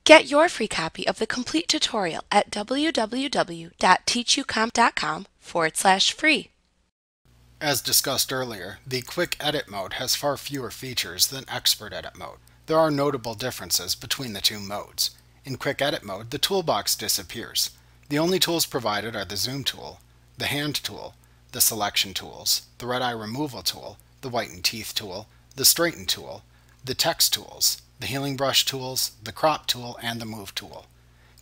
Get your free copy of the complete tutorial at www.teachucomp.com/free. As discussed earlier, the Quick Edit mode has far fewer features than Expert Edit mode. There are notable differences between the two modes. In Quick Edit mode, the toolbox disappears. The only tools provided are the Zoom tool, the Hand tool, the Selection tools, the Red Eye Removal tool, the Whiten Teeth tool, the Straighten tool, the Text tools, the Healing Brush tools, the Crop tool, and the Move tool.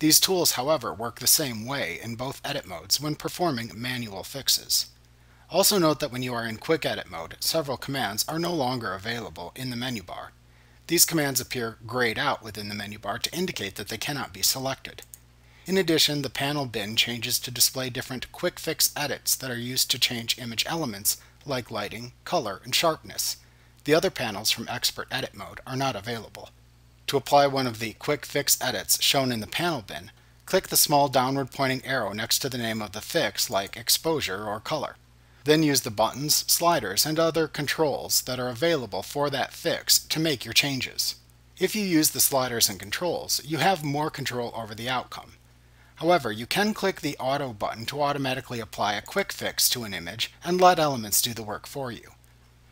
These tools, however, work the same way in both edit modes when performing manual fixes. Also note that when you are in Quick Edit mode, several commands are no longer available in the menu bar. These commands appear grayed out within the menu bar to indicate that they cannot be selected. In addition, the panel bin changes to display different quick fix edits that are used to change image elements like lighting, color, and sharpness. The other panels from Expert Edit mode are not available. To apply one of the quick fix edits shown in the panel bin, click the small downward pointing arrow next to the name of the fix like exposure or color. Then use the buttons, sliders, and other controls that are available for that fix to make your changes. If you use the sliders and controls, you have more control over the outcome. However, you can click the Auto button to automatically apply a quick fix to an image and let elements do the work for you.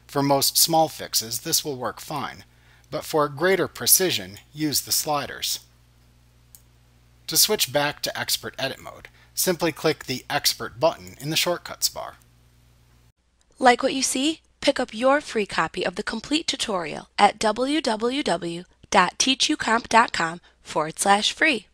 For most small fixes, this will work fine, but for greater precision, use the sliders. To switch back to Expert Edit mode, simply click the Expert button in the Shortcuts bar. Like what you see? Pick up your free copy of the complete tutorial at www.teachucomp.com/free.